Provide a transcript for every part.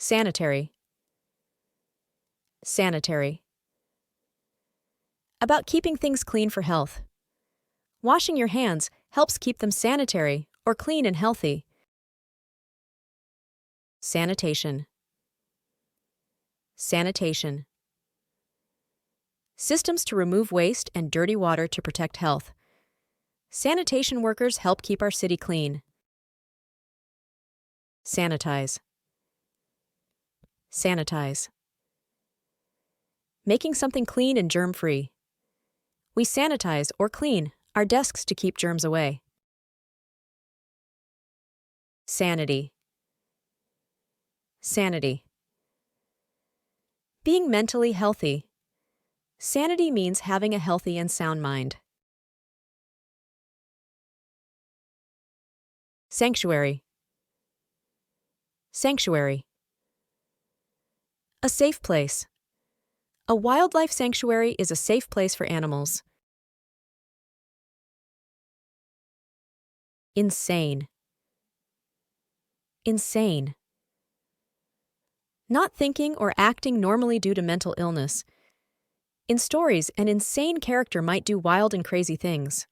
Sanitary. Sanitary. About keeping things clean for health. Washing your hands helps keep them sanitary or clean and healthy. Sanitation. Sanitation. Systems to remove waste and dirty water to protect health. Sanitation workers help keep our city clean. Sanitize. Sanitize. Making something clean and germ-free. We sanitize or clean our desks to keep germs away. Sanity. Sanity. Being mentally healthy. Sanity means having a healthy and sound mind. Sanctuary. Sanctuary. A safe place. A wildlife sanctuary is a safe place for animals. Insane. Insane. Not thinking or acting normally due to mental illness. In stories, an insane character might do wild and crazy things.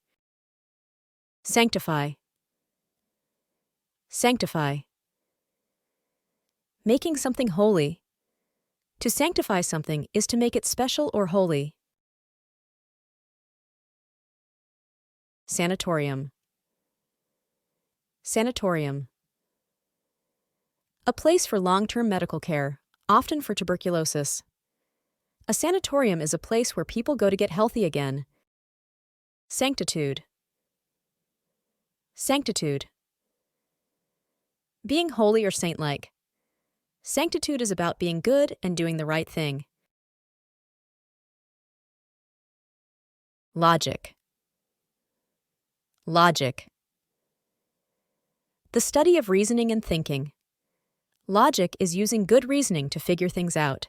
Sanctify. Sanctify. Making something holy. To sanctify something is to make it special or holy. Sanatorium. Sanatorium. A place for long-term medical care, often for tuberculosis. A sanatorium is a place where people go to get healthy again. Sanctitude. Sanctitude. Being holy or saint-like. Sanctitude is about being good and doing the right thing. Logic. Logic. The study of reasoning and thinking. Logic is using good reasoning to figure things out.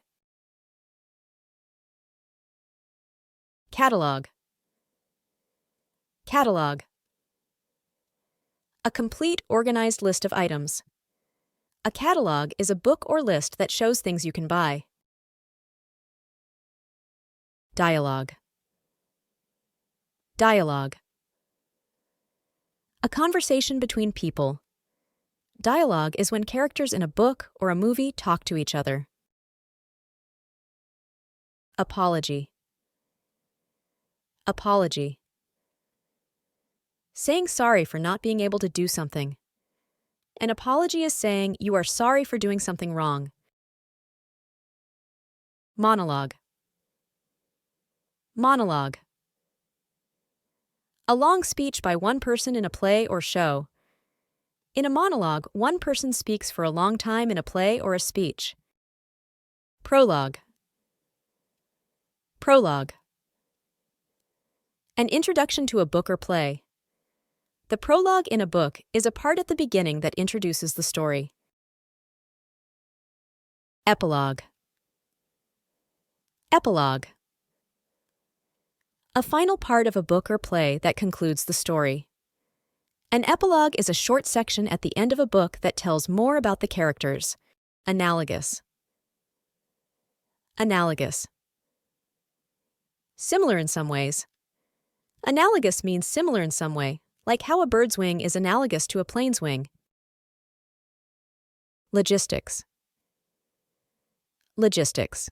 Catalog. Catalog. A complete, organized list of items. A catalog is a book or list that shows things you can buy. Dialogue. Dialogue. A conversation between people. Dialogue is when characters in a book or a movie talk to each other. Apology. Apology. Saying sorry for not being able to do something. An apology is saying you are sorry for doing something wrong. Monologue. Monologue. A long speech by one person in a play or show. In a monologue, one person speaks for a long time in a play or a speech. Prologue. Prologue. An introduction to a book or play. The prologue in a book is a part at the beginning that introduces the story. Epilogue. Epilogue. A final part of a book or play that concludes the story. An epilogue is a short section at the end of a book that tells more about the characters. Analogous. Analogous. Similar in some ways. Analogous means similar in some way, like how a bird's wing is analogous to a plane's wing. Logistics. Logistics.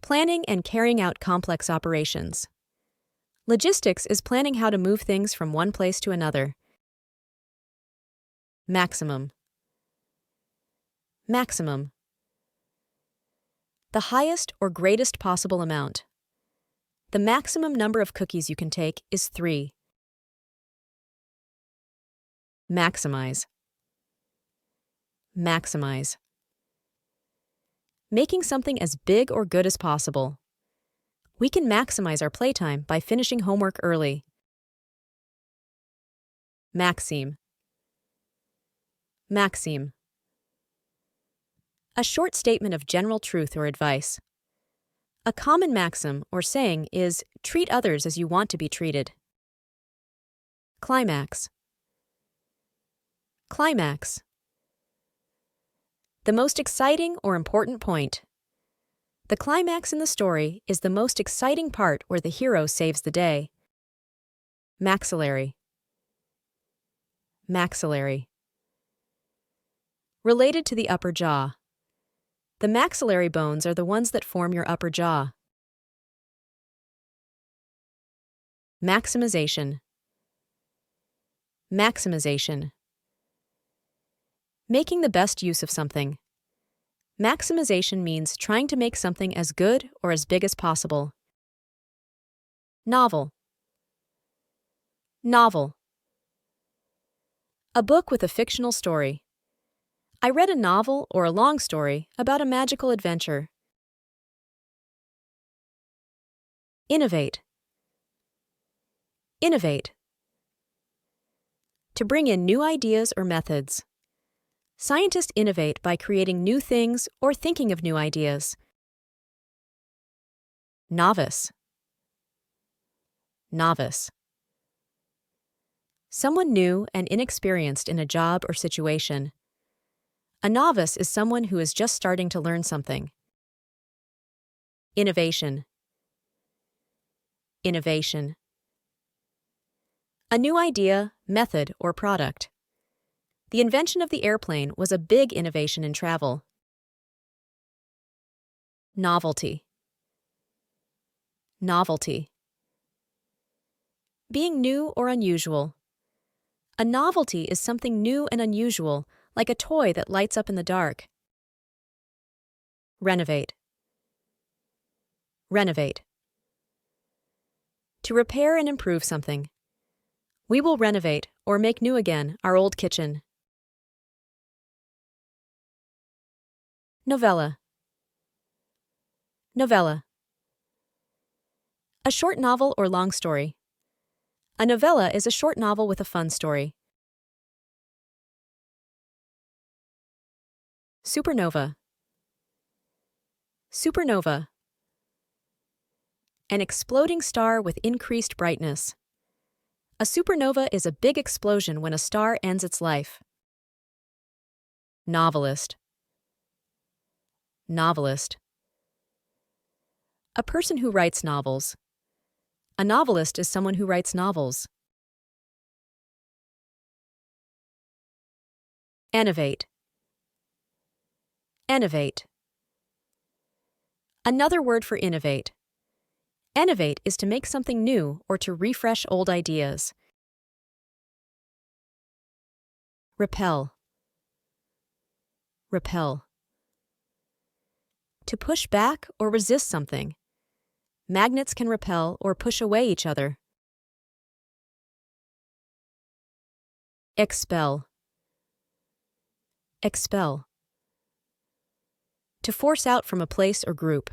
Planning and carrying out complex operations. Logistics is planning how to move things from one place to another. Maximum. Maximum. The highest or greatest possible amount. The maximum number of cookies you can take is 3. Maximize. Maximize. Making something as big or good as possible. We can maximize our playtime by finishing homework early. Maxime. Maxime. A short statement of general truth or advice. A common maxim or saying is, treat others as you want to be treated. Climax. Climax. The most exciting or important point. The climax in the story is the most exciting part where the hero saves the day. Maxillary. Maxillary. Related to the upper jaw. The maxillary bones are the ones that form your upper jaw. Maximization. Maximization. Making the best use of something. Maximization means trying to make something as good or as big as possible. Novel. Novel. A book with a fictional story. I read a novel or a long story about a magical adventure. Innovate. Innovate. To bring in new ideas or methods. Scientists innovate by creating new things or thinking of new ideas. Novice. Novice. Someone new and inexperienced in a job or situation. A novice is someone who is just starting to learn something. Innovation. Innovation. A new idea, method, or product. The invention of the airplane was a big innovation in travel. Novelty. Novelty. Being new or unusual. A novelty is something new and unusual, like a toy that lights up in the dark. Renovate. Renovate. To repair and improve something. We will renovate or make new again our old kitchen. Novella. Novella. A short novel or long story. A novella is a short novel with a fun story. Supernova. Supernova. An exploding star with increased brightness. A supernova is a big explosion when a star ends its life. Novelist. Novelist. A person who writes novels. A novelist is someone who writes novels. Innovate. Innovate. Another word for innovate. Innovate is to make something new or to refresh old ideas. Repel. Repel. To push back or resist something. Magnets can repel or push away each other. Expel. Expel. To force out from a place or group.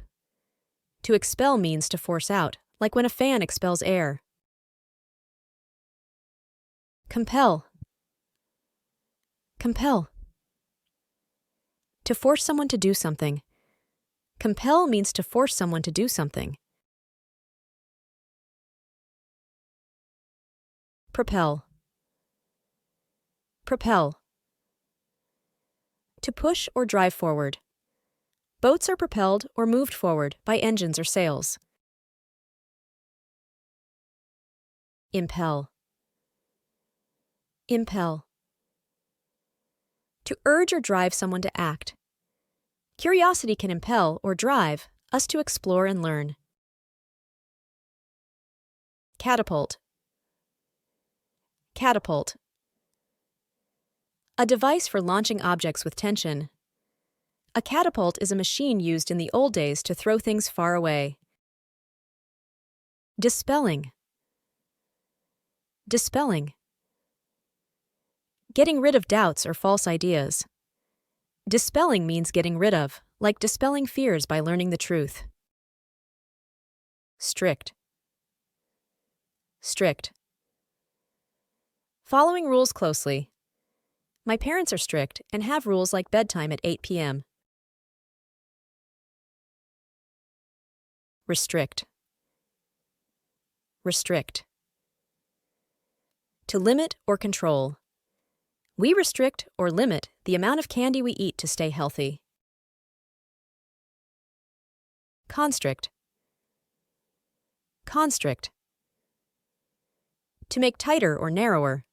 To expel means to force out, like when a fan expels air. Compel. Compel. To force someone to do something. Compel means to force someone to do something. Propel. Propel. To push or drive forward. Boats are propelled or moved forward by engines or sails. Impel. Impel. To urge or drive someone to act. Curiosity can impel or drive us to explore and learn. Catapult. Catapult. A device for launching objects with tension. A catapult is a machine used in the old days to throw things far away. Dispelling. Dispelling. Getting rid of doubts or false ideas. Dispelling means getting rid of, like dispelling fears by learning the truth. Strict. Strict. Following rules closely. My parents are strict and have rules like bedtime at 8 p.m. Restrict. Restrict. To limit or control. We restrict or limit the amount of candy we eat to stay healthy. Constrict. Constrict. To make tighter or narrower.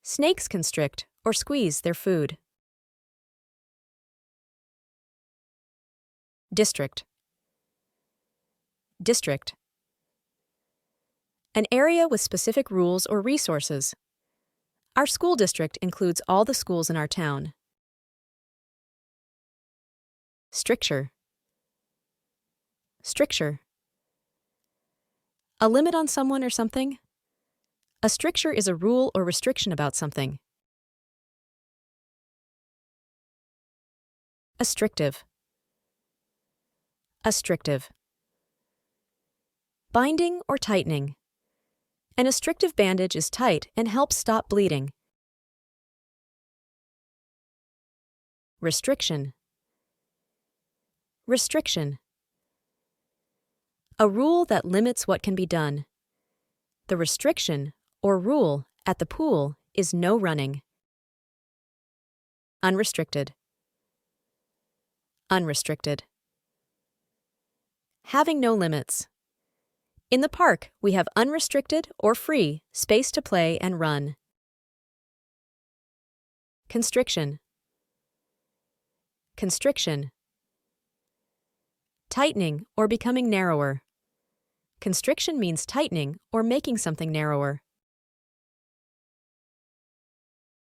Snakes constrict or squeeze their food. District. District. An area with specific rules or resources. Our school district includes all the schools in our town. Stricture. Stricture. A limit on someone or something. A stricture is a rule or restriction about something. Astrictive. Astrictive. Binding or tightening. An astrictive bandage is tight and helps stop bleeding. Restriction. Restriction. A rule that limits what can be done. The restriction or rule at the pool is no running. Unrestricted. Unrestricted. Having no limits. In the park, we have unrestricted or free space to play and run. Constriction. Constriction. Tightening or becoming narrower. Constriction means tightening or making something narrower.